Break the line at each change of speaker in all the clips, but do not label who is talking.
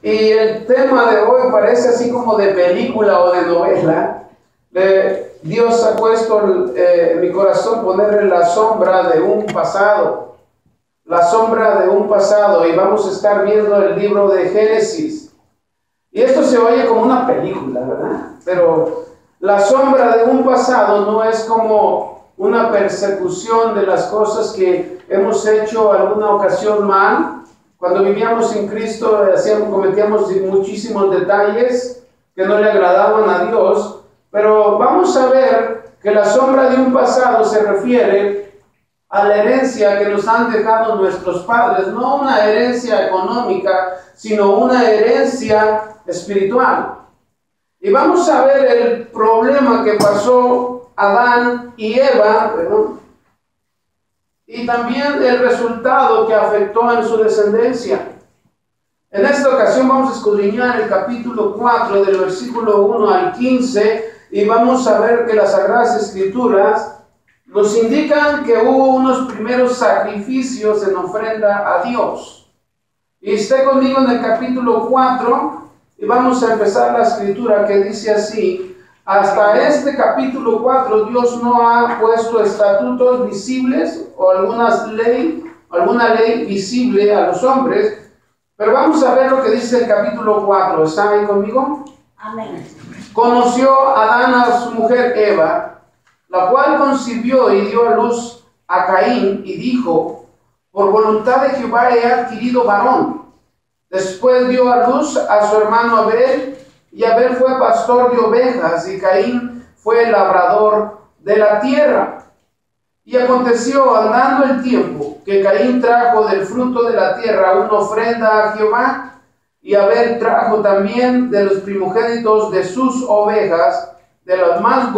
Y el tema de hoy parece así como de película o de novela. Dios ha puesto en mi corazón ponerle la sombra de un pasado. La sombra de un pasado. Y vamos a estar viendo el libro de Génesis. Y esto se oye como una película, ¿verdad? Pero la sombra de un pasado no es como una persecución de las cosas que hemos hecho alguna ocasión mal. Cuando vivíamos sin Cristo cometíamos muchísimos detalles que no le agradaban a Dios. Pero vamos a ver que la sombra de un pasado se refiere a la herencia que nos han dejado nuestros padres. No una herencia económica, sino una herencia espiritual. Y vamos a ver el problema que pasó Adán y Eva, y también el resultado que afectó en su descendencia. En esta ocasión vamos a escudriñar el capítulo 4 del versículo 1 al 15 y vamos a ver que las Sagradas Escrituras nos indican que hubo unos primeros sacrificios en ofrenda a Dios. Y esté conmigo en el capítulo 4 y vamos a empezar la escritura que dice así: hasta este capítulo 4 Dios no ha puesto estatutos visibles o alguna ley visible a los hombres, pero vamos a ver lo que dice el capítulo 4. ¿Están ahí conmigo?
Amén.
Conoció Adán a su mujer Eva, la cual concibió y dio a luz a Caín y dijo: por voluntad de Jehová he adquirido varón. Después dio a luz a su hermano Abel, y Abel fue pastor de ovejas, y Caín fue labrador de la tierra. Y aconteció, andando el tiempo, que Caín trajo del fruto de la tierra una ofrenda a Jehová, y Abel trajo también de los primogénitos de sus ovejas, del más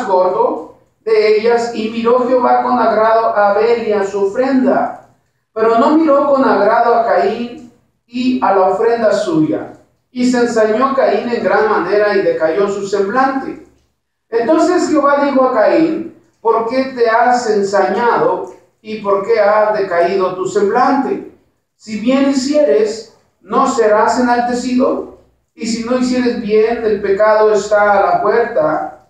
gordo de ellas, y miró Jehová con agrado a Abel y a su ofrenda, pero no miró con agrado a Caín y a la ofrenda suya. Y se ensañó Caín en gran manera y decayó su semblante. Entonces Jehová dijo a Caín: ¿por qué te has ensañado y por qué ha decaído tu semblante? Si bien hicieres, ¿no serás enaltecido? Y si no hicieres bien, el pecado está a la puerta.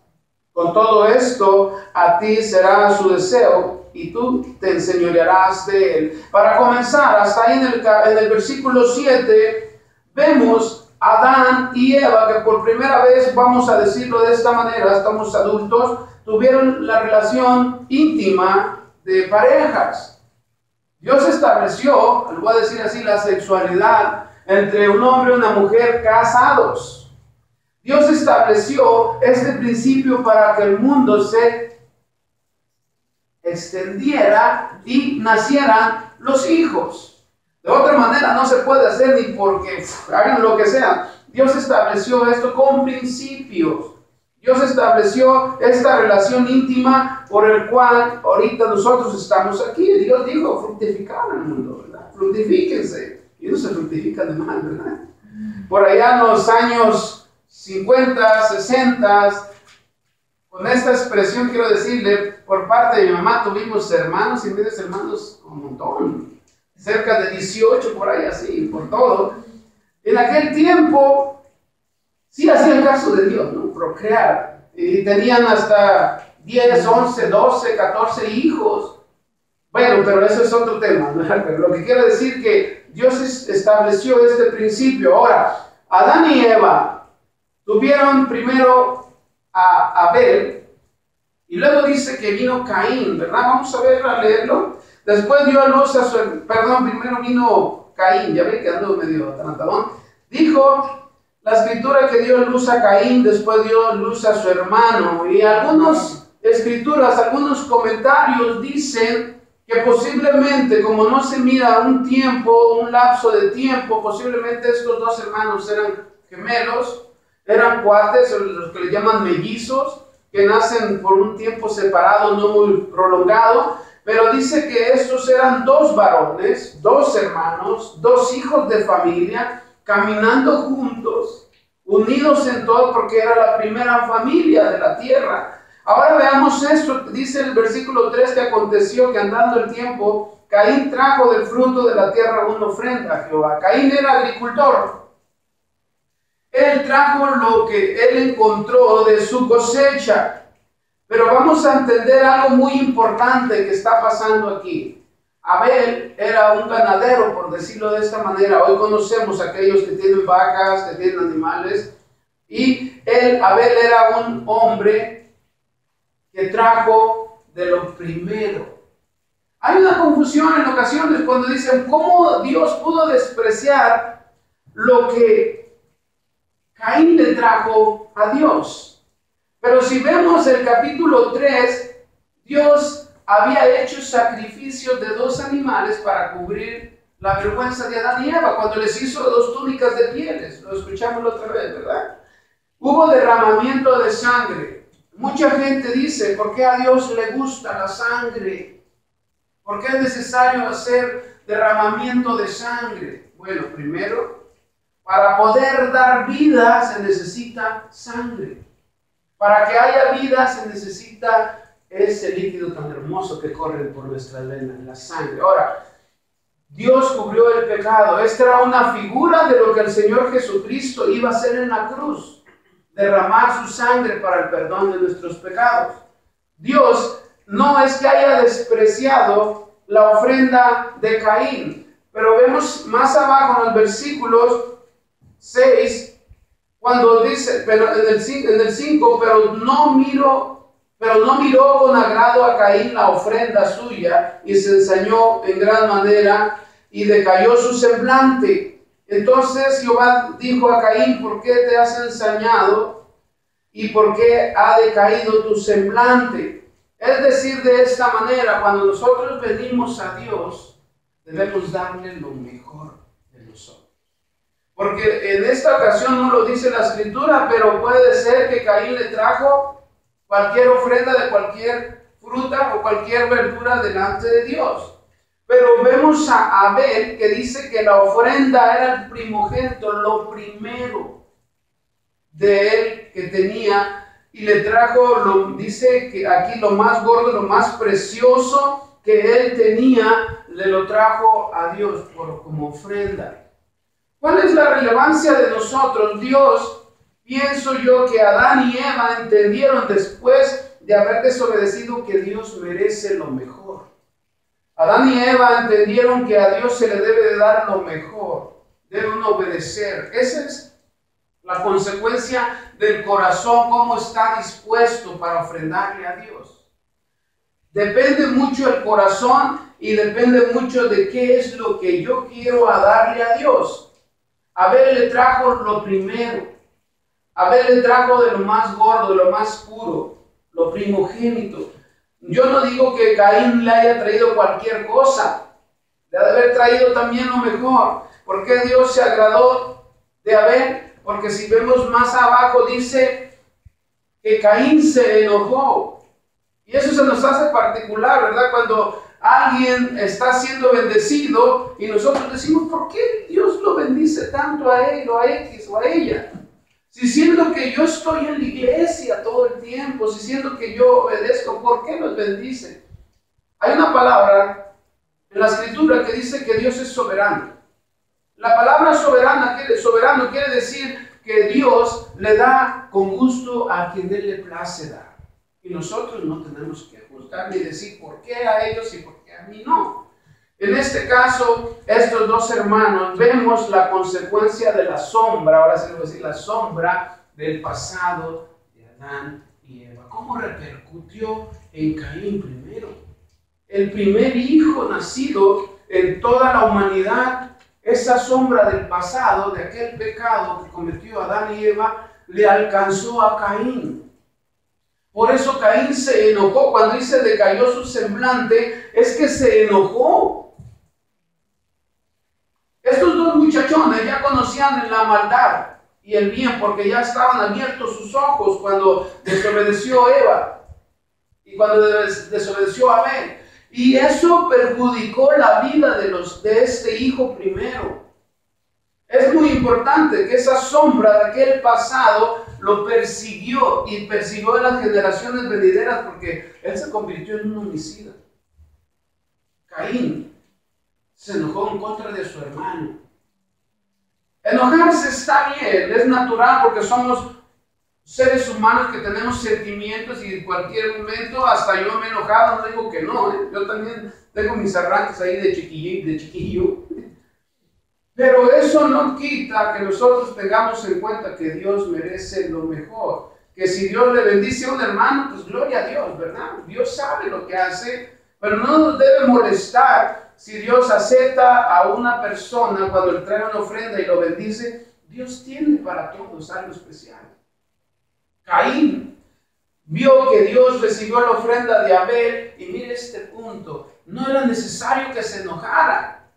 Con todo esto, a ti será su deseo, y tú te enseñorearás de él. Para comenzar, hasta ahí en el versículo 7, vemos Adán y Eva, que por primera vez, vamos a decirlo de esta manera, estamos adultos, tuvieron la relación íntima de parejas. Dios estableció, lo voy a decir así, la sexualidad entre un hombre y una mujer casados. Dios estableció este principio para que el mundo se extendiera y nacieran los hijos. De otra manera no se puede hacer, ni porque hagan lo que sea. Dios estableció esto con principios. Dios estableció esta relación íntima por el cual ahorita nosotros estamos aquí. Dios dijo: fructificar en el mundo, ¿verdad? Fructifíquense. Y no se fructifica de mal, ¿verdad? Por allá en los años 50, 60, con esta expresión quiero decirle, por parte de mi mamá tuvimos hermanos y medios hermanos un montón. Cerca de 18 por ahí así, por todo. En aquel tiempo sí hacían caso de Dios, ¿no? Procrear. Y tenían hasta 10, 11, 12, 14 hijos. Bueno, pero eso es otro tema, ¿no? Pero lo que quiero decir que Dios estableció este principio. Ahora, Adán y Eva tuvieron primero a Abel, y luego dice que vino Caín, ¿verdad? Vamos a leerlo. Después dio a luz a su... primero vino Caín, ya ve que ando medio atarantadón. Dijo la escritura que dio luz a Caín, después dio luz a su hermano. Y algunas escrituras, algunos comentarios dicen que posiblemente, como no se mira un tiempo, un lapso de tiempo, posiblemente estos dos hermanos eran gemelos, eran cuates, los que le llaman mellizos, que nacen por un tiempo separado, no muy prolongado. Pero dice que estos eran dos varones, dos hermanos, dos hijos de familia, caminando juntos, unidos en todo, porque era la primera familia de la tierra. Ahora veamos esto, dice el versículo 3, que aconteció que andando el tiempo, Caín trajo del fruto de la tierra una ofrenda a Jehová. Caín era agricultor, él trajo lo que él encontró de su cosecha. Pero vamos a entender algo muy importante que está pasando aquí. Abel era un ganadero, por decirlo de esta manera. Hoy conocemos a aquellos que tienen vacas, que tienen animales. Y Abel era un hombre que trajo de lo primero. Hay una confusión en ocasiones cuando dicen, ¿cómo Dios pudo despreciar lo que Caín le trajo a Dios? Pero si vemos el capítulo 3, Dios había hecho sacrificios de 2 animales para cubrir la vergüenza de Adán y Eva, cuando les hizo 2 túnicas de pieles. Lo escuchamos la otra vez, ¿verdad? Hubo derramamiento de sangre. Mucha gente dice, ¿por qué a Dios le gusta la sangre? ¿Por qué es necesario hacer derramamiento de sangre? Bueno, primero, para poder dar vida se necesita sangre. Para que haya vida se necesita ese líquido tan hermoso que corre por nuestras venas, la sangre. Ahora, Dios cubrió el pecado. Esta era una figura de lo que el Señor Jesucristo iba a hacer en la cruz. Derramar su sangre para el perdón de nuestros pecados. Dios no es que haya despreciado la ofrenda de Caín, pero vemos más abajo en los versículos 6, cuando dice, pero en el 5, pero no miró con agrado a Caín la ofrenda suya, y se ensañó en gran manera, y decayó su semblante. Entonces Jehová dijo a Caín, ¿por qué te has ensañado? ¿Y por qué ha decaído tu semblante? Es decir, de esta manera, cuando nosotros venimos a Dios, debemos darle lo mejor de nosotros. Porque en esta ocasión no lo dice la Escritura, pero puede ser que Caín le trajo cualquier ofrenda de cualquier fruta o cualquier verdura delante de Dios. Pero vemos a Abel que dice que la ofrenda era el primogénito, lo primero de él que tenía, y le trajo, dice que aquí lo más gordo, lo más precioso que él tenía, le lo trajo a Dios como ofrenda. ¿Cuál es la relevancia de nosotros? Dios, pienso yo que Adán y Eva entendieron después de haber desobedecido que Dios merece lo mejor. Adán y Eva entendieron que a Dios se le debe de dar lo mejor, deben obedecer. Esa es la consecuencia del corazón, cómo está dispuesto para ofrendarle a Dios. Depende mucho el corazón y depende mucho de qué es lo que yo quiero darle a Dios. Abel le trajo lo primero. Abel le trajo de lo más gordo, de lo más puro, lo primogénito. Yo no digo que Caín le haya traído cualquier cosa. Le ha de haber traído también lo mejor. ¿Por qué Dios se agradó de Abel? Porque si vemos más abajo dice que Caín se enojó. Y eso se nos hace particular, ¿verdad? Cuando alguien está siendo bendecido y nosotros decimos, ¿por qué Dios lo bendice tanto a él o a X o a ella? Si siendo que yo estoy en la iglesia todo el tiempo, si siendo que yo obedezco, ¿por qué los bendice? Hay una palabra en la Escritura que dice que Dios es soberano. La palabra soberano quiere decir que Dios le da con gusto a quien Él le place dar. Y nosotros no tenemos que juzgar ni decir por qué a ellos y por qué a mí no. En este caso, estos 2 hermanos, vemos la consecuencia de la sombra, ahora se le va a decir la sombra del pasado de Adán y Eva. ¿Cómo repercutió en Caín primero? El primer hijo nacido en toda la humanidad, esa sombra del pasado, de aquel pecado que cometió Adán y Eva, le alcanzó a Caín. Por eso Caín se enojó. Cuando dice decayó su semblante, es que se enojó. Estos 2 muchachones ya conocían la maldad y el bien, porque ya estaban abiertos sus ojos cuando desobedeció Eva y cuando desobedeció Abel. Y eso perjudicó la vida de este hijo primero. Es muy importante que esa sombra de aquel pasado lo persiguió y persiguió en las generaciones venideras, porque él se convirtió en un homicida. Caín se enojó en contra de su hermano. Enojarse está bien, es natural porque somos seres humanos que tenemos sentimientos y en cualquier momento, hasta yo me he enojado, no digo que no, yo también tengo mis arranques ahí de chiquillo. Pero eso no quita que nosotros tengamos en cuenta que Dios merece lo mejor. Que si Dios le bendice a un hermano, pues gloria a Dios, ¿verdad? Dios sabe lo que hace, pero no nos debe molestar si Dios acepta a una persona cuando le trae una ofrenda y lo bendice. Dios tiene para todos algo especial. Caín vio que Dios recibió la ofrenda de Abel y mire este punto, no era necesario que se enojara,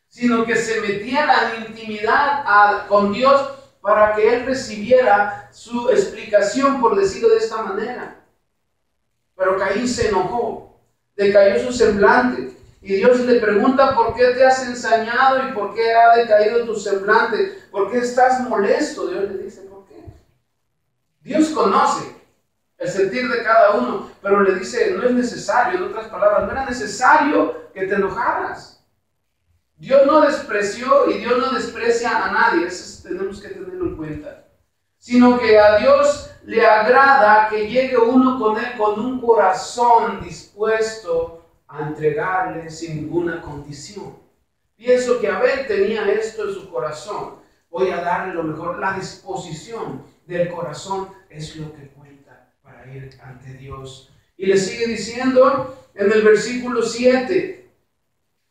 sino que se metiera en intimidad con Dios para que él recibiera su explicación, por decirlo de esta manera. Pero Caín se enojó, decayó su semblante. Y Dios le pregunta, ¿por qué te has ensañado y por qué ha decaído tu semblante? ¿Por qué estás molesto? Dios le dice, ¿por qué? Dios conoce el sentir de cada uno, pero le dice, no es necesario, en otras palabras, no era necesario que te enojaras. Dios no despreció y Dios no desprecia a nadie, eso tenemos que tenerlo en cuenta. Sino que a Dios le agrada que llegue uno con él con un corazón dispuesto a entregarle sin ninguna condición. Pienso que Abel tenía esto en su corazón. Voy a darle lo mejor. La disposición del corazón es lo que cuenta para ir ante Dios. Y le sigue diciendo en el versículo 7,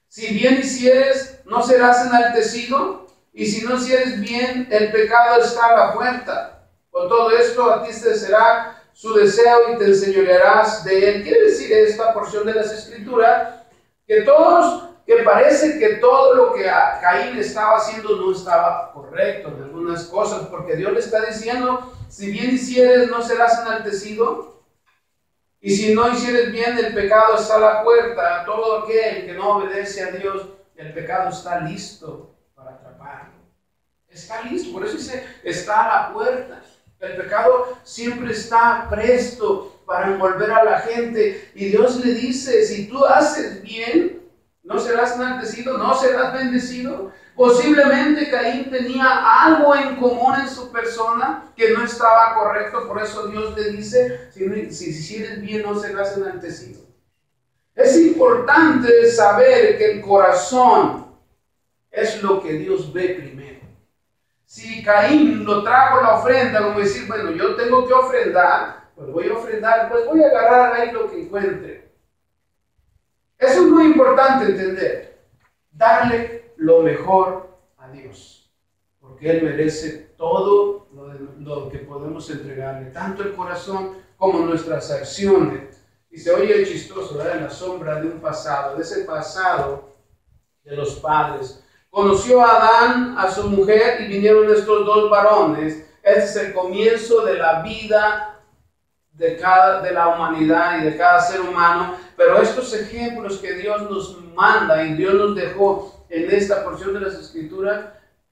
si bien hicieres, no serás enaltecido, y si no hicieres bien, el pecado está a la puerta. Con todo esto a ti te será su deseo y te enseñorearás de él. Quiere decir esta porción de las Escrituras que parece que todo lo que Caín estaba haciendo no estaba correcto en algunas cosas, porque Dios le está diciendo, si bien hicieres, no serás enaltecido, y si no hicieres bien, el pecado está a la puerta. Todo aquel que no obedece a Dios, el pecado está listo para atraparlo. Está listo, por eso dice, está a la puerta. El pecado siempre está presto para envolver a la gente. Y Dios le dice, si tú haces bien, no serás enaltecido, no serás bendecido. Posiblemente Caín tenía algo en común en su persona que no estaba correcto. Por eso Dios le dice, si hicieres bien, no serás enaltecido. Es importante saber que el corazón es lo que Dios ve primero. Si Caín lo trajo la ofrenda, como decir, bueno, yo tengo que ofrendar, pues voy a ofrendar, pues voy a agarrar ahí lo que encuentre. Eso es muy importante entender. Darle lo mejor a Dios, porque Él merece todo lo que podemos entregarle, tanto el corazón como nuestras acciones. Y se oye chistoso, ¿verdad? En la sombra de un pasado, de ese pasado de los padres. Conoció a Adán, a su mujer, y vinieron estos dos varones. Este es el comienzo de la vida de la humanidad y de cada ser humano. Pero estos ejemplos que Dios nos manda y Dios nos dejó en esta porción de las Escrituras,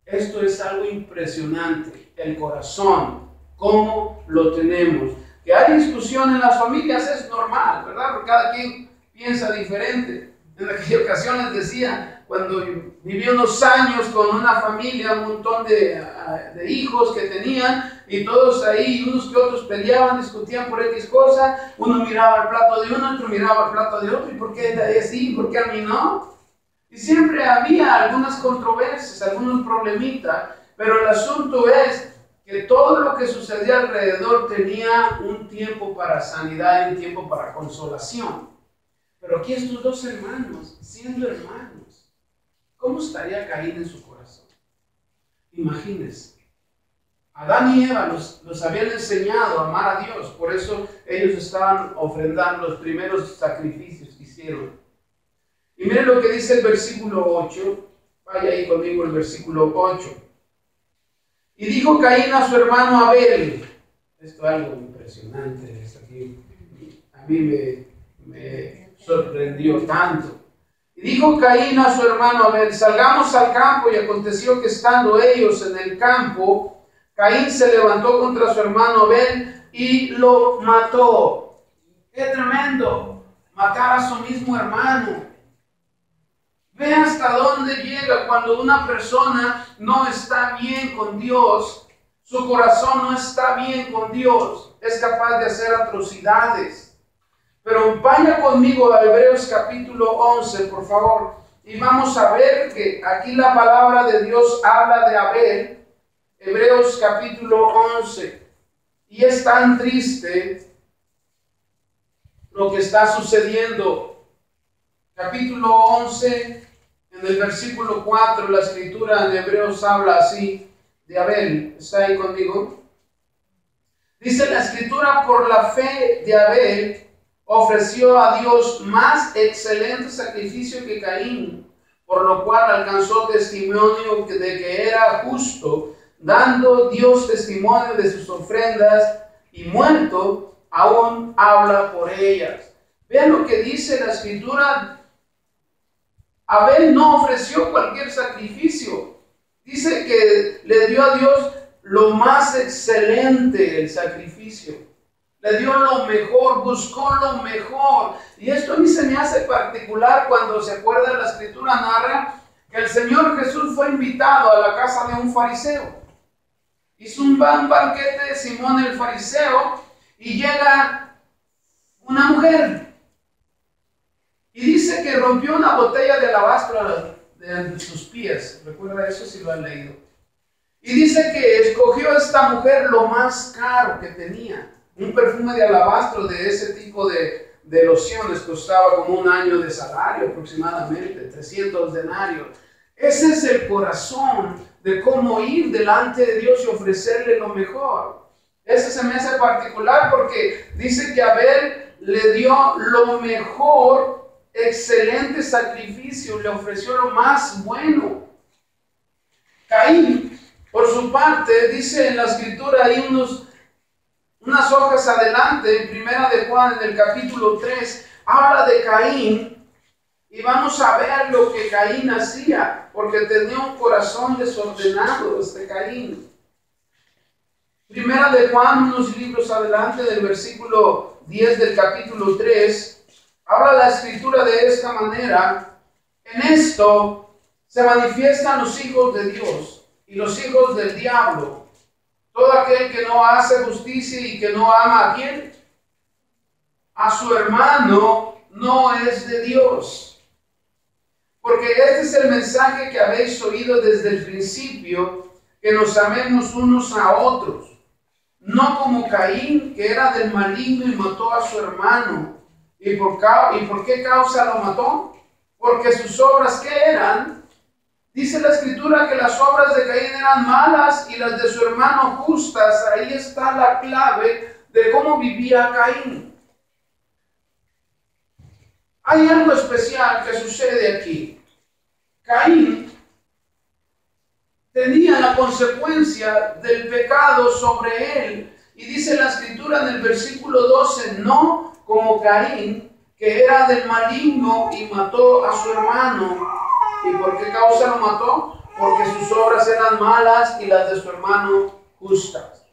esto es algo impresionante. El corazón, cómo lo tenemos. Que hay discusión en las familias es normal, ¿verdad? Porque cada quien piensa diferente. En aquellas ocasiones decía, cuando viví unos años con una familia, un montón de hijos que tenían, y todos ahí, unos que otros peleaban, discutían por X cosa, uno miraba el plato de uno, otro miraba el plato de otro, ¿y por qué de así? ¿Por qué a mí no? Y siempre había algunas controversias, algunos problemitas, pero el asunto es que todo lo que sucedía alrededor tenía un tiempo para sanidad y un tiempo para consolación. Pero aquí estos dos hermanos, siendo hermanos, ¿cómo estaría Caín en su corazón? Imagínense. Adán y Eva los habían enseñado a amar a Dios, por eso ellos estaban ofrendando los primeros sacrificios que hicieron. Y miren lo que dice el versículo 8, vaya ahí conmigo el versículo 8. Y dijo Caín a su hermano Abel, esto es algo impresionante, esto aquí, a mí me sorprendió tanto. Y dijo Caín a su hermano Abel, salgamos al campo, y aconteció que estando ellos en el campo, Caín se levantó contra su hermano Abel y lo mató. ¡Qué tremendo! Matar a su mismo hermano. Ve hasta dónde llega cuando una persona no está bien con Dios. Su corazón no está bien con Dios. Es capaz de hacer atrocidades. Pero vaya conmigo a Hebreos capítulo 11, por favor. Y vamos a ver que aquí la palabra de Dios habla de Abel. Hebreos capítulo 11. Y es tan triste lo que está sucediendo. Capítulo 11, en el versículo 4, la escritura en Hebreos habla así de Abel. ¿Está ahí conmigo? Dice la escritura: por la fe de Abel ofreció a Dios más excelente sacrificio que Caín, por lo cual alcanzó testimonio de que era justo, dando Dios testimonio de sus ofrendas, y muerto aún habla por ellas. Vean lo que dice la escritura. Abel no ofreció cualquier sacrificio. Dice que le dio a Dios lo más excelente, el sacrificio. Le dio lo mejor, buscó lo mejor. Y esto a mí se me hace particular cuando se acuerda, la escritura narra que el Señor Jesús fue invitado a la casa de un fariseo. Hizo un banquete de Simón el fariseo y llega una mujer. Y dice que rompió una botella de alabastro de sus pies. ¿Recuerda eso si lo han leído? Y dice que escogió esta mujer lo más caro que tenía. Un perfume de alabastro de ese tipo de lociones costaba como un año de salario aproximadamente, 300 denarios. Ese es el corazón de cómo ir delante de Dios y ofrecerle lo mejor. Ese se me hace particular porque dice que Abel le dio lo mejor, excelente sacrificio, le ofreció lo más bueno. Caín, por su parte, dice en la escritura, hay unas hojas adelante, en Primera de Juan, en el capítulo 3, habla de Caín. Y vamos a ver lo que Caín hacía, porque tenía un corazón desordenado este Caín. Primera de Juan, unos libros adelante, del versículo 10 del capítulo 3, habla la escritura de esta manera: en esto se manifiestan los hijos de Dios y los hijos del diablo. Todo aquel que no hace justicia y que no ama ¿a quién? A su hermano, no es de Dios. Porque este es el mensaje que habéis oído desde el principio, que nos amemos unos a otros. No como Caín, que era del maligno y mató a su hermano. ¿Y por qué causa lo mató? Porque sus obras, ¿qué eran? Dice la escritura que las obras de Caín eran malas y las de su hermano justas. Ahí está la clave de cómo vivía Caín. Hay algo especial que sucede aquí. Caín tenía la consecuencia del pecado sobre él. Y dice la escritura en el versículo 12, no como Caín, que era del maligno y mató a su hermano. ¿Y por qué causa lo mató? Porque sus obras eran malas y las de su hermano justas.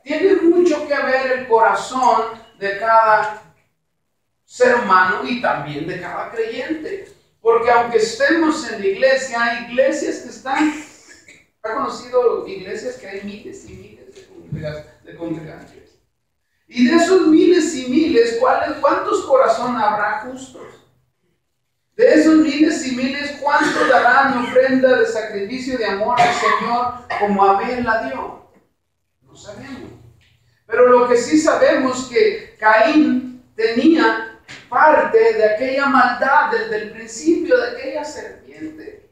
Tiene mucho que ver el corazón de cada ser humano y también de cada creyente. Porque aunque estemos en la iglesia, hay iglesias que están, ¿ha conocido iglesias que hay miles y miles de congregantes? Y de esos miles y miles, ¿cuántos corazones habrá justos? De esos miles y miles, ¿cuántos darán ofrenda de sacrificio de amor al Señor como Abel la dio? No sabemos. Pero lo que sí sabemos es que Caín tenía parte de aquella maldad desde el principio, de aquella serpiente.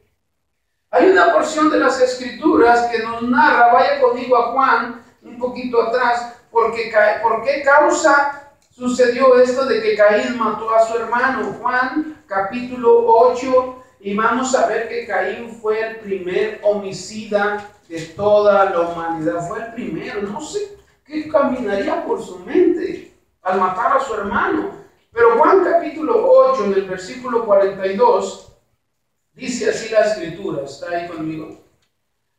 Hay una porción de las escrituras que nos narra, vaya conmigo a Juan, un poquito atrás, ¿por qué causa sucedió esto de que Caín mató a su hermano? Juan capítulo 8, y vamos a ver que Caín fue el primer homicida de toda la humanidad. Fue el primero, no sé qué caminaría por su mente al matar a su hermano. Pero Juan capítulo 8, en el versículo 42, dice así la escritura. ¿Está ahí conmigo?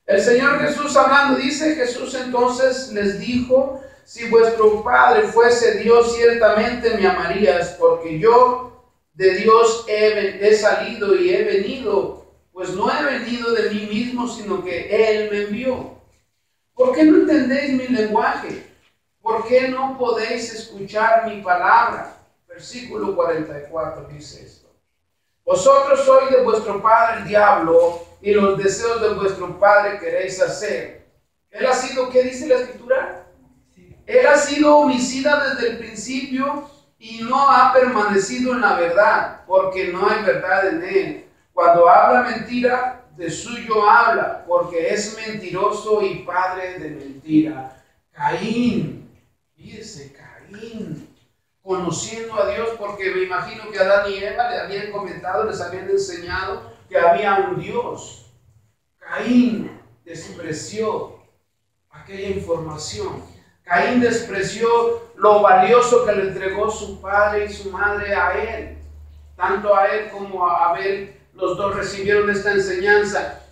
El Señor Jesús hablando, dice: Jesús entonces les dijo: si vuestro Padre fuese Dios, ciertamente me amarías, porque yo de Dios he salido y he venido, pues no he venido de mí mismo, sino que Él me envió. ¿Por qué no entendéis mi lenguaje? ¿Por qué no podéis escuchar mi palabra? Versículo 44 dice esto. Vosotros sois de vuestro padre el diablo, y los deseos de vuestro padre queréis hacer. Él ha sido, ¿qué dice la Escritura? Él ha sido homicida desde el principio y no ha permanecido en la verdad, porque no hay verdad en él. Cuando habla mentira, de suyo habla, porque es mentiroso y padre de mentira. Caín, fíjese, Caín, conociendo a Dios, porque me imagino que Adán y Eva le habían comentado, les habían enseñado que había un Dios. Caín despreció aquella información. Caín despreció lo valioso que le entregó su padre y su madre a él. Tanto a él como a Abel, los dos recibieron esta enseñanza.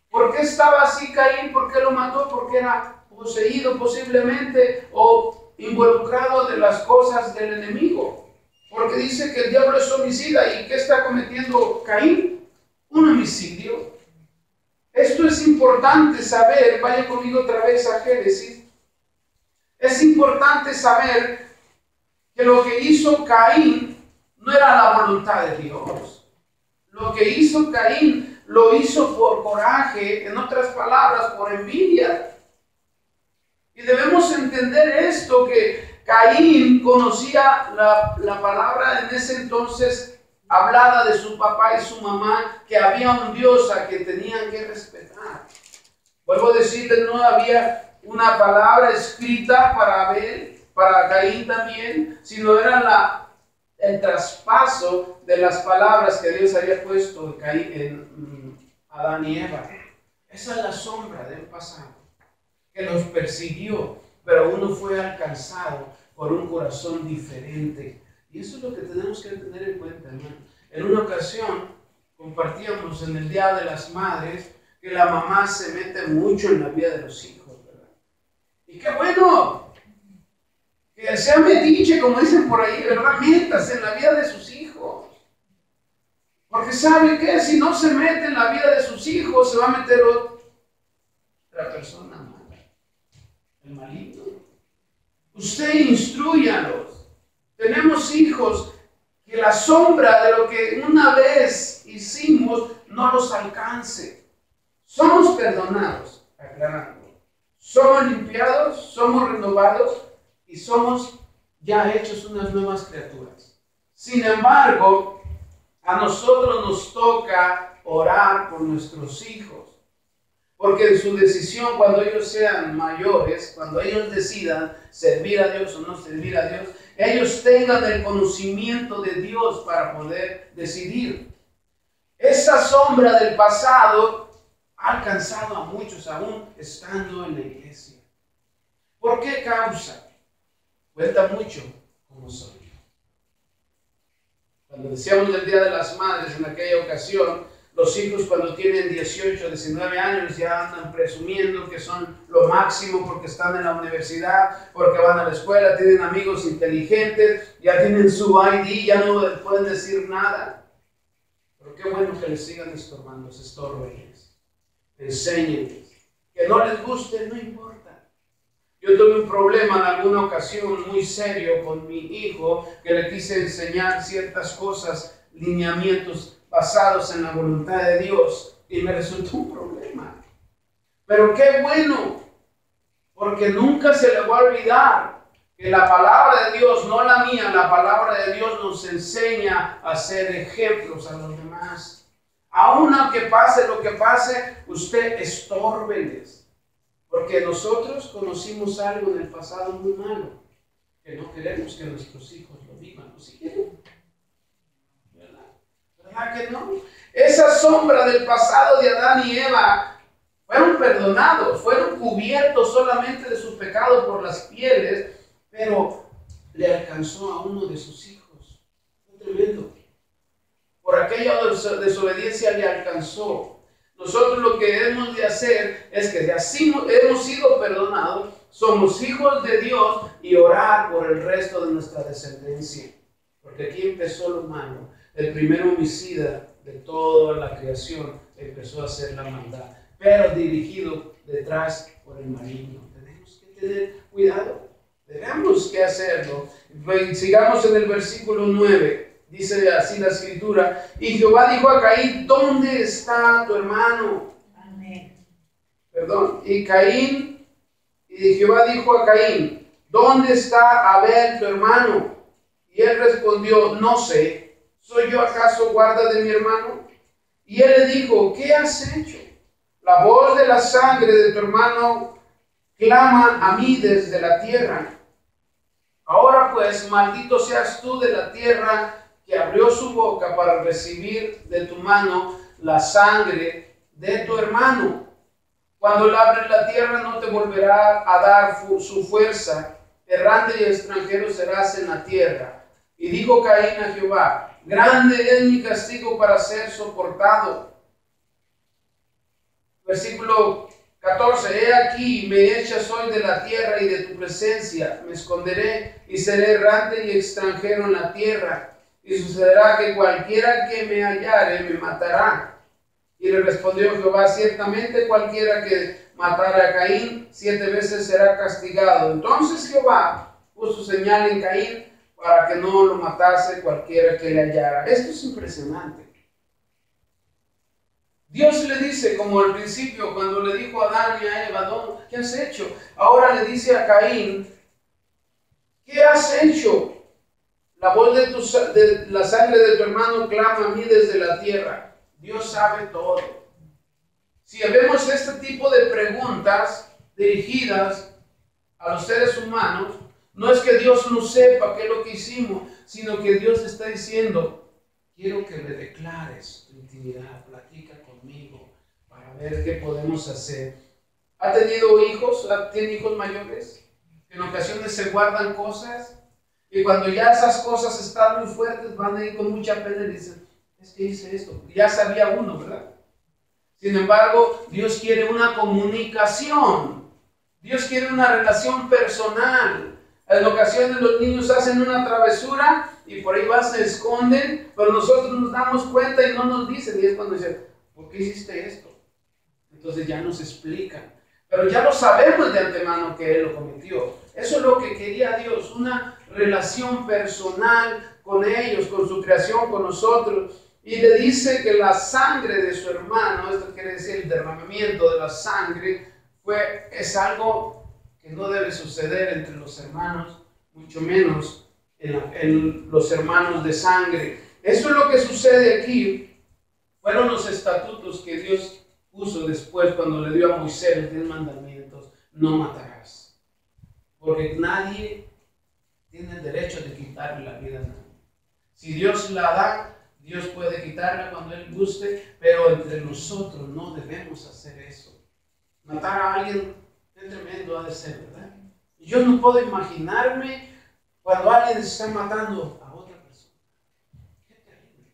¿Por qué estaba así Caín? ¿Por qué lo mató? Porque era poseído posiblemente o involucrado de las cosas del enemigo. Porque dice que el diablo es homicida. ¿Y qué está cometiendo Caín? Un homicidio. Esto es importante saber. Vaya conmigo otra vez a Génesis. Es importante saber que lo que hizo Caín no era la voluntad de Dios. Lo que hizo Caín lo hizo por coraje, en otras palabras, por envidia. Y debemos entender esto, que Caín conocía la palabra en ese entonces hablada de su papá y su mamá, que había un Dios a que tenían que respetar. Vuelvo a decirles, no había una palabra escrita para Abel, para Caín también, sino era el traspaso de las palabras que Dios había puesto en Adán y Eva. Esa es la sombra del pasado, que los persiguió, pero uno fue alcanzado por un corazón diferente. Y eso es lo que tenemos que tener en cuenta, hermano. En una ocasión compartíamos en el Día de las Madres que la mamá se mete mucho en la vida de los hijos. Y qué bueno que sea metiche, como dicen por ahí, ¿verdad? Métase en la vida de sus hijos. Porque ¿sabe qué? Si no se mete en la vida de sus hijos, se va a meter otra persona mala. El maligno. Usted instrúyalos. Tenemos hijos que la sombra de lo que una vez hicimos no los alcance. Somos perdonados, aclarando. Somos limpiados, somos renovados y somos ya hechos unas nuevas criaturas. Sin embargo, a nosotros nos toca orar por nuestros hijos. Porque en su decisión, cuando ellos sean mayores, cuando ellos decidan servir a Dios o no servir a Dios, ellos tengan el conocimiento de Dios para poder decidir. Esa sombra del pasado ha alcanzado a muchos aún estando en la iglesia. ¿Por qué causa? Cuenta mucho como soy. Cuando decíamos del Día de las Madres en aquella ocasión, los hijos cuando tienen 18, 19 años ya andan presumiendo que son lo máximo porque están en la universidad, porque van a la escuela, tienen amigos inteligentes, ya tienen su ID, ya no pueden decir nada. Pero qué bueno que les sigan estorbando, estorbenles. Enséñenles. Que no les guste, no importa. Yo tuve un problema en alguna ocasión muy serio con mi hijo, que le quise enseñar ciertas cosas, lineamientos basados en la voluntad de Dios, y me resultó un problema. Pero qué bueno, porque nunca se le va a olvidar que la palabra de Dios, no la mía, la palabra de Dios nos enseña a ser ejemplos a los demás. Aún aunque pase lo que pase, usted estórbeles. Porque nosotros conocimos algo en el pasado muy malo, que no queremos que nuestros hijos lo vivan. ¿O sí quieren? ¿Verdad? ¿Verdad que no? Esa sombra del pasado de Adán y Eva fueron perdonados, fueron cubiertos solamente de su pecado por las pieles, pero le alcanzó a uno de sus hijos. Fue tremendo. Por aquella desobediencia le alcanzó. Nosotros lo que debemos de hacer es que así hemos sido perdonados, somos hijos de Dios, y orar por el resto de nuestra descendencia. Porque aquí empezó lo malo. el primer homicida de toda la creación, empezó a hacer la maldad, pero dirigido detrás por el maligno. Tenemos que tener cuidado, tenemos que hacerlo. Sigamos en el versículo 9, dice así la escritura: y Jehová dijo a Caín, ¿dónde está tu hermano?
Amén.
Perdón, y Jehová dijo a Caín, ¿dónde está Abel tu hermano? Y él respondió, no sé, ¿soy yo acaso guarda de mi hermano? Y él le dijo, ¿qué has hecho? La voz de la sangre de tu hermano clama a mí desde la tierra. Ahora pues, maldito seas tú de la tierra que abrió su boca para recibir de tu mano la sangre de tu hermano. Cuando labres la tierra no te volverá a dar su fuerza, errante y extranjero serás en la tierra. Y dijo Caín a Jehová, grande es mi castigo para ser soportado. Versículo 14, he aquí, me echas hoy de la tierra y de tu presencia, me esconderé y seré errante y extranjero en la tierra. Y sucederá que cualquiera que me hallare me matará. Y le respondió Jehová, ciertamente cualquiera que matara a Caín 7 veces será castigado. Entonces Jehová puso señal en Caín para que no lo matase cualquiera que le hallara. Esto es impresionante. Dios le dice, como al principio, cuando le dijo a Adán y a Eva, ¿qué has hecho? Ahora le dice a Caín, ¿qué has hecho? La voz de la sangre de tu hermano clama a mí desde la tierra. Dios sabe todo. Si vemos este tipo de preguntas dirigidas a los seres humanos, no es que Dios no sepa qué es lo que hicimos, sino que Dios está diciendo, quiero que me declares tu intimidad, platica conmigo para ver qué podemos hacer. ¿Ha tenido hijos? ¿Tiene hijos mayores? En ocasiones se guardan cosas y cuando ya esas cosas están muy fuertes van a ir con mucha pena y dicen, es que hice esto. Ya sabía uno, ¿verdad? Sin embargo, Dios quiere una comunicación. Dios quiere una relación personal. En ocasiones los niños hacen una travesura y por ahí se esconden, pero nosotros nos damos cuenta y no nos dicen. Y es cuando dicen, ¿por qué hiciste esto? Entonces ya nos explican. Pero ya lo sabemos de antemano que Él lo cometió. Eso es lo que quería Dios, una relación personal con ellos, con su creación, con nosotros. Y le dice que la sangre de su hermano, esto quiere decir el derramamiento de la sangre, es algo que no debe suceder entre los hermanos, mucho menos en los hermanos de sangre. Eso es lo que sucede aquí. Fueron los estatutos que Dios puso después cuando le dio a Moisés los 10 mandamientos. No matarás. Porque nadie tiene el derecho de quitarle la vida a nadie. Si Dios la da, Dios puede quitarla cuando Él guste, pero entre nosotros no debemos hacer eso. Matar a alguien es tremendo, ha de ser, ¿verdad? Yo no puedo imaginarme cuando alguien está matando a otra persona. Qué terrible.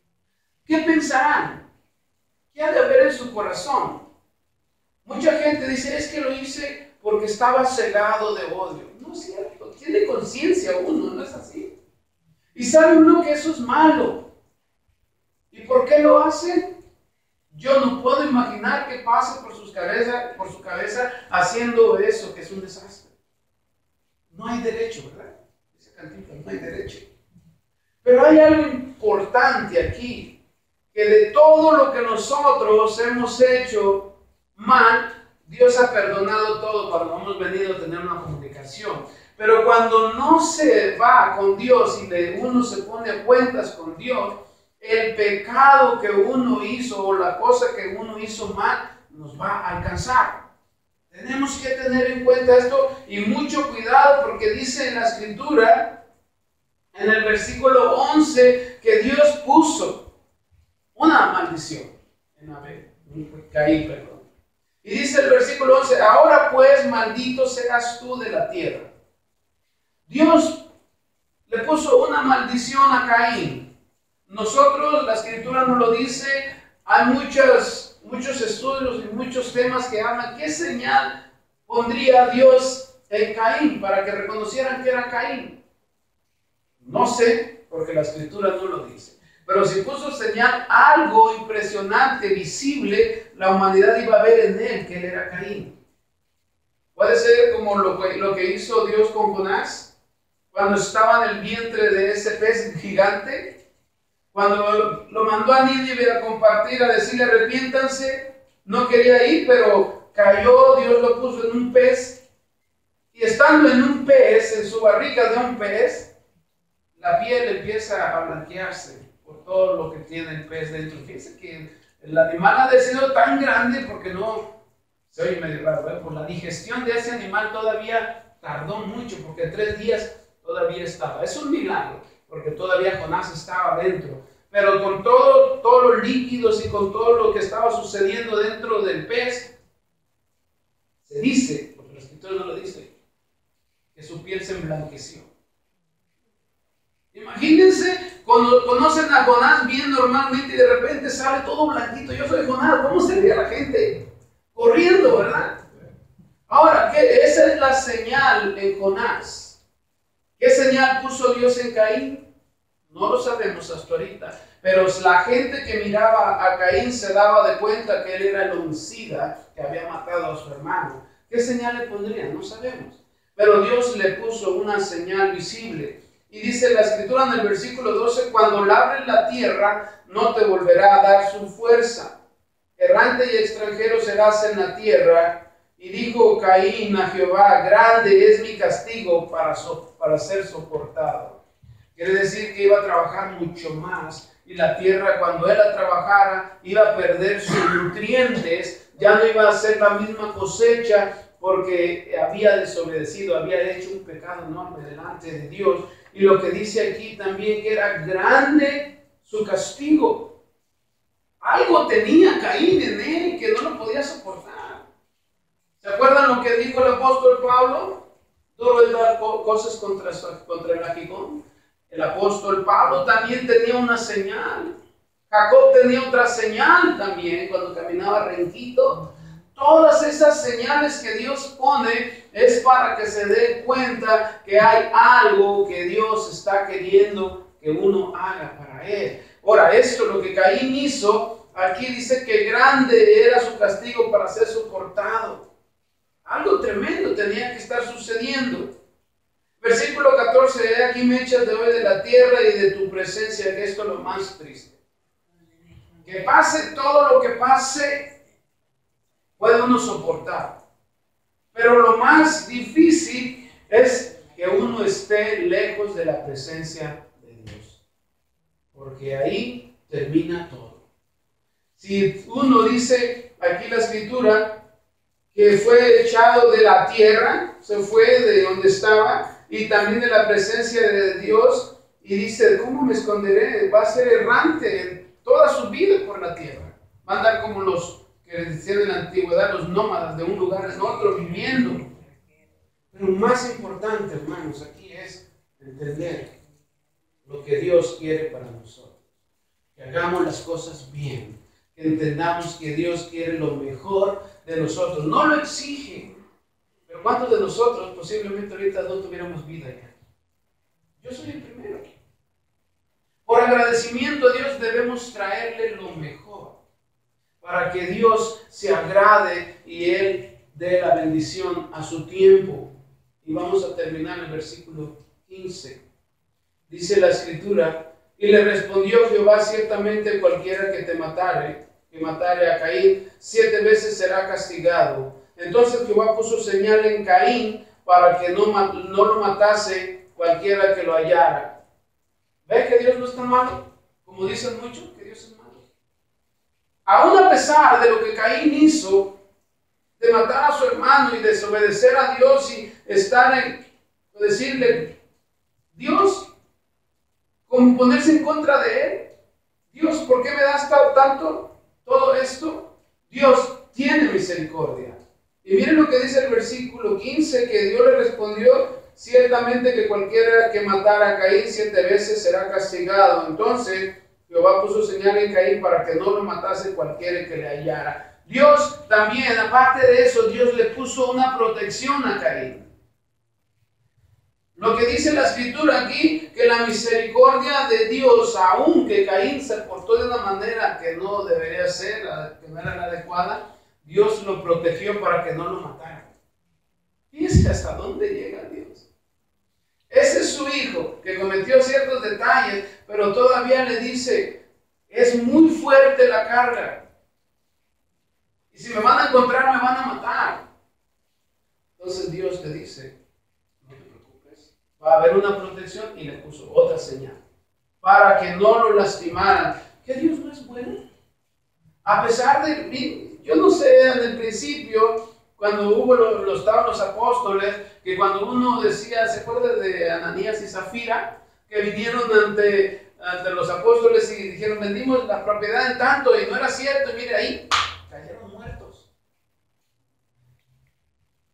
¿Qué pensarán? ¿Qué ha de haber en su corazón? Mucha gente dice, es que lo hice porque estaba cegado de odio. No es cierto, tiene conciencia uno, no es así. Y sabe uno que eso es malo. ¿Y por qué lo hacen? Yo no puedo imaginar qué pasa por su cabeza haciendo eso, que es un desastre. No hay derecho, ¿verdad? Dice Cantinflas, no hay derecho. Pero hay algo importante aquí, que de todo lo que nosotros hemos hecho mal, Dios ha perdonado todo cuando hemos venido a tener una comunicación. Pero cuando no se va con Dios y uno se pone a cuentas con Dios, el pecado que uno hizo o la cosa que uno hizo mal nos va a alcanzar. Tenemos que tener en cuenta esto y mucho cuidado porque dice en la escritura, en el versículo 11, que Dios puso una maldición en Abel, Caín, perdón. Y dice el versículo 11, ahora pues maldito serás tú de la tierra. Dios le puso una maldición a Caín. Nosotros, la escritura nos lo dice, hay muchos estudios y muchos temas que hablan, ¿qué señal pondría Dios en Caín para que reconocieran que era Caín? No sé, porque la escritura no lo dice. Pero si puso señal, algo impresionante, visible, la humanidad iba a ver en él que él era Caín. Puede ser como lo que hizo Dios con Jonás, cuando estaba en el vientre de ese pez gigante, cuando lo mandó a Nínive a compartir, a decirle arrepiéntanse, no quería ir, pero cayó, Dios lo puso en un pez, y estando en un pez, en su barriga de un pez, la piel empieza a blanquearse por todo lo que tiene el pez dentro. Fíjense que el animal ha de ser tan grande porque no, se oye medio raro, ¿eh? Por la digestión de ese animal todavía tardó mucho, porque 3 días todavía estaba. Es un milagro, porque todavía Jonás estaba dentro. Pero con todos los líquidos y con todo lo que estaba sucediendo dentro del pez, se dice, porque la escritura no lo dice, que su piel se emblanqueció. Imagínense, cuando conocen a Jonás bien normalmente y de repente sale todo blanquito. Yo soy Jonás, ¿cómo sería la gente? Corriendo, ¿verdad? Ahora, esa es la señal en Jonás. ¿Qué señal puso Dios en Caín? No lo sabemos hasta ahorita. Pero la gente que miraba a Caín se daba de cuenta que él era el homicida que había matado a su hermano. ¿Qué señal le pondrían? No sabemos. Pero Dios le puso una señal visible. Y dice la escritura en el versículo 12, cuando labres la tierra, no te volverá a dar su fuerza. Errante y extranjero serás en la tierra. Y dijo Caín a Jehová, grande es mi castigo para ser soportado. Quiere decir que iba a trabajar mucho más. Y la tierra, cuando él la trabajara, iba a perder sus nutrientes. Ya no iba a ser la misma cosecha porque había desobedecido, había hecho un pecado enorme delante de Dios. Y lo que dice aquí también que era grande su castigo. Algo tenía Caín en él que no lo podía soportar. ¿Se acuerdan lo que dijo el apóstol Pablo? Duro es dar cosas contra el aguijón. El apóstol Pablo también tenía una señal. Jacob tenía otra señal también cuando caminaba renquito. Todas esas señales que Dios pone es para que se dé cuenta que hay algo que Dios está queriendo que uno haga para Él. Ahora, esto, lo que Caín hizo, aquí dice que grande era su castigo para ser soportado. Algo tremendo tenía que estar sucediendo. Versículo 14, aquí me echas de hoy de la tierra y de tu presencia, que esto es lo más triste. Que pase todo lo que pase, puede uno soportar. Pero lo más difícil es que uno esté lejos de la presencia de Dios. Porque ahí termina todo. Si uno dice, aquí la escritura, que fue echado de la tierra, se fue de donde estaba, y también de la presencia de Dios, y dice, ¿cómo me esconderé? Va a ser errante en toda su vida por la tierra. Va a andar como los que decían en la antigüedad, los nómadas, de un lugar en otro viviendo. Pero lo más importante, hermanos, aquí es entender lo que Dios quiere para nosotros. Que hagamos las cosas bien. Que entendamos que Dios quiere lo mejor de nosotros. No lo exige. Pero ¿cuántos de nosotros posiblemente ahorita no tuviéramos vida ya? Yo soy el primero. Por agradecimiento a Dios debemos traerle lo mejor. Para que Dios se agrade y Él dé la bendición a su tiempo. Y vamos a terminar el versículo 15. Dice la escritura, y le respondió Jehová, ciertamente cualquiera que matare a Caín, 7 veces será castigado. Entonces Jehová puso señal en Caín para que no lo matase cualquiera que lo hallara. ¿Ve que Dios no es tan malo? Como dicen muchos, que Dios es malo. Aún a pesar de lo que Caín hizo, de matar a su hermano y desobedecer a Dios y decirle, Dios, como ponerse en contra de Él. Dios, ¿por qué me das tanto todo esto? Dios tiene misericordia. Y miren lo que dice el versículo 15, que Dios le respondió, ciertamente que cualquiera que matara a Caín 7 veces será castigado. Entonces Jehová puso señal en Caín para que no lo matase cualquiera que le hallara. Dios también, aparte de eso, Dios le puso una protección a Caín. Lo que dice la Escritura aquí, que la misericordia de Dios, aunque Caín se portó de una manera que no debería ser, que no era la adecuada, Dios lo protegió para que no lo matara. Fíjense hasta dónde llega Dios. Ese es su hijo, que cometió ciertos detalles, pero todavía le dice, es muy fuerte la carga. Y si me van a encontrar, me van a matar. Entonces Dios le dice, no te preocupes, va a haber una protección, y le puso otra señal, para que no lo lastimaran. ¿Que Dios no es bueno? A pesar de, yo no sé, en el principio, cuando estaban los apóstoles, que cuando uno decía, ¿se acuerda de Ananías y Zafira? Que vinieron ante los apóstoles y dijeron, vendimos la propiedad en tanto, y no era cierto, y mire ahí, cayeron muertos.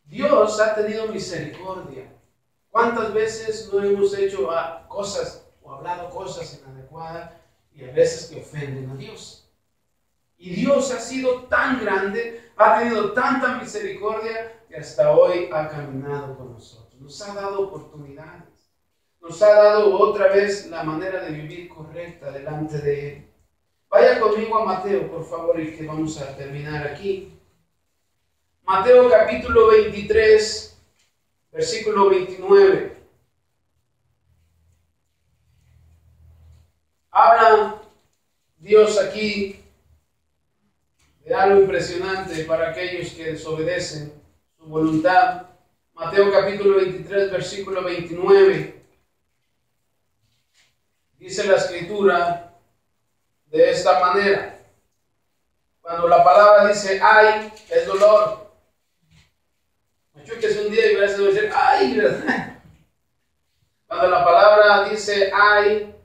Dios ha tenido misericordia. ¿Cuántas veces no hemos hecho cosas o hablado cosas inadecuadas y a veces que ofenden a Dios? Y Dios ha sido tan grande, ha tenido tanta misericordia que hasta hoy ha caminado con nosotros. Nos ha dado oportunidades. Nos ha dado otra vez la manera de vivir correcta delante de Él. Vaya conmigo a Mateo, por favor, y que vamos a terminar aquí. Mateo capítulo 23, versículo 29. Habla Dios aquí de algo impresionante para aquellos que desobedecen su voluntad. Mateo capítulo 23, versículo 29. Dice la Escritura de esta manera. Cuando la palabra dice ay, es dolor. Machuques un día y verás a decir ay, ¿verdad? Cuando la palabra dice ay,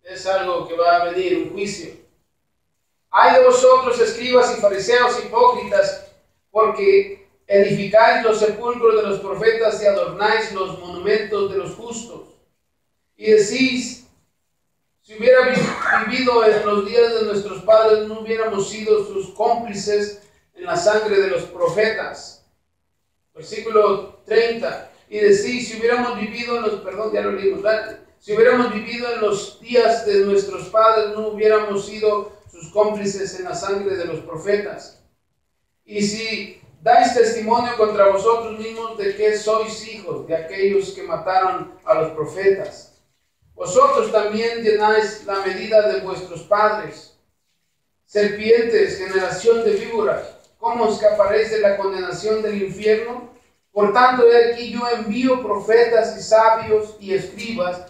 es algo que va a venir, un juicio. Ay de vosotros, escribas y fariseos hipócritas, porque edificáis los sepulcros de los profetas y adornáis los monumentos de los justos. Y decís, si hubiera vivido en los días de nuestros padres, no hubiéramos sido sus cómplices en la sangre de los profetas. Versículo 30. Y decís, si hubiéramos vivido en los, perdón, ya lo leímos, ¿verdad? Si hubiéramos vivido en los días de nuestros padres, no hubiéramos sido sus cómplices en la sangre de los profetas. Y si dais testimonio contra vosotros mismos de que sois hijos de aquellos que mataron a los profetas, vosotros también llenáis la medida de vuestros padres. Serpientes, generación de víboras, ¿cómo escaparéis de la condenación del infierno? Por tanto, he aquí yo envío profetas y sabios y escribas,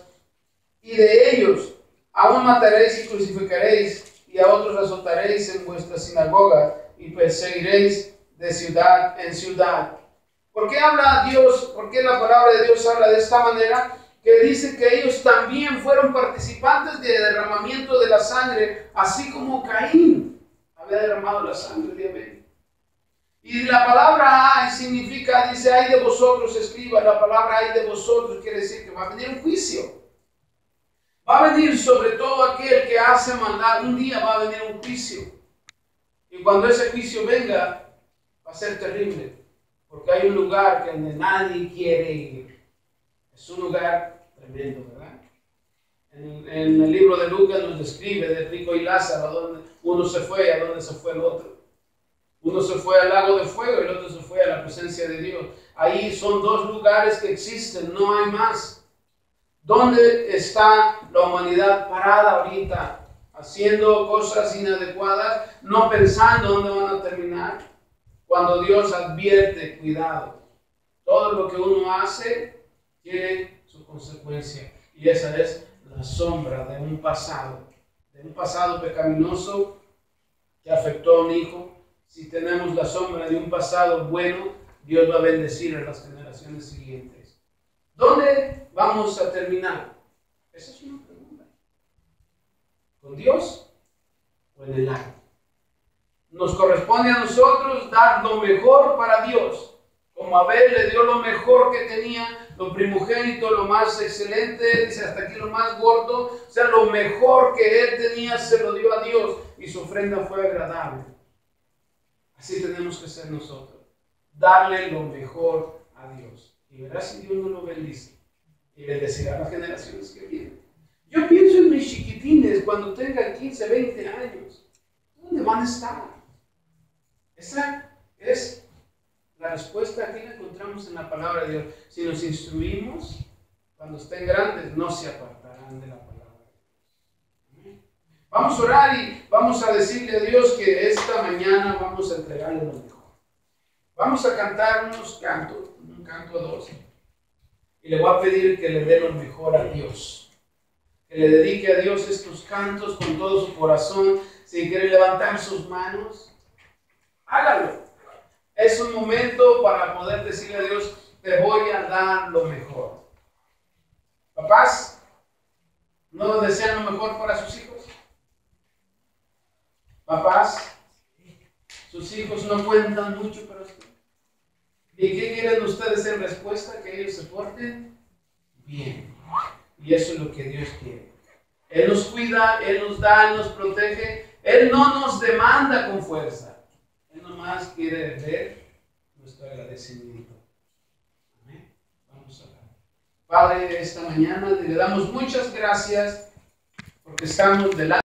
y de ellos aún mataréis y crucificaréis, y a otros azotaréis en vuestra sinagoga, y perseguiréis de ciudad en ciudad. ¿Por qué habla Dios? ¿Por qué la palabra de Dios habla de esta manera? Que dice que ellos también fueron participantes de derramamiento de la sangre, así como Caín había derramado la sangre de Abel. Y la palabra ay significa, dice, ay de vosotros, escriba, la palabra ay de vosotros quiere decir que va a venir un juicio. Va a venir sobre todo aquel que hace maldad, un día va a venir un juicio. Y cuando ese juicio venga, va a ser terrible, porque hay un lugar que donde nadie quiere ir. Es un lugar tremendo, ¿verdad? En el libro de Lucas nos describe de rico y Lázaro, a donde uno se fue, a donde se fue el otro. Uno se fue al lago de fuego y el otro se fue a la presencia de Dios. Ahí son dos lugares que existen, no hay más. ¿Dónde está la humanidad parada ahorita? Haciendo cosas inadecuadas, no pensando dónde van a terminar. Cuando Dios advierte, cuidado. Todo lo que uno hace tiene su consecuencia. Y esa es la sombra de un pasado pecaminoso que afectó a un hijo. Si tenemos la sombra de un pasado bueno, Dios va a bendecir a las generaciones siguientes. ¿Dónde vamos a terminar? Esa es una pregunta. ¿Con Dios o en el lago? Nos corresponde a nosotros dar lo mejor para Dios. Como Abel le dio lo mejor que tenía, lo primogénito, lo más excelente, dice hasta aquí lo más gordo, o sea, lo mejor que él tenía se lo dio a Dios y su ofrenda fue agradable. Así tenemos que ser nosotros, darle lo mejor a Dios. Y verás si Dios nos lo bendice. Y y bendecirá a las generaciones que vienen. Yo pienso en mis chiquitines cuando tengan 15, 20 años. ¿Dónde van a estar? Esa es la respuesta. Aquí la encontramos en la palabra de Dios. Si nos instruimos, cuando estén grandes, no se apartarán de la palabra de Dios. Vamos a orar y vamos a decirle a Dios que esta mañana vamos a entregarle lo mejor. Vamos a cantar un canto a dos. Y le voy a pedir que le dé lo mejor a Dios. Que le dedique a Dios estos cantos con todo su corazón. Si quiere levantar sus manos, hágalo. Es un momento para poder decirle a Dios, te voy a dar lo mejor. Papás, ¿no desean lo mejor para sus hijos? Papás, sus hijos no cuentan mucho para usted. ¿Y qué quieren ustedes en respuesta? Que ellos se porten bien. Y eso es lo que Dios quiere. Él nos cuida, Él nos da, Él nos protege. Él no nos demanda con fuerza. Él nomás quiere ver nuestro agradecimiento. Amén. Vamos a orar. Padre, esta mañana le damos muchas gracias porque estamos delante.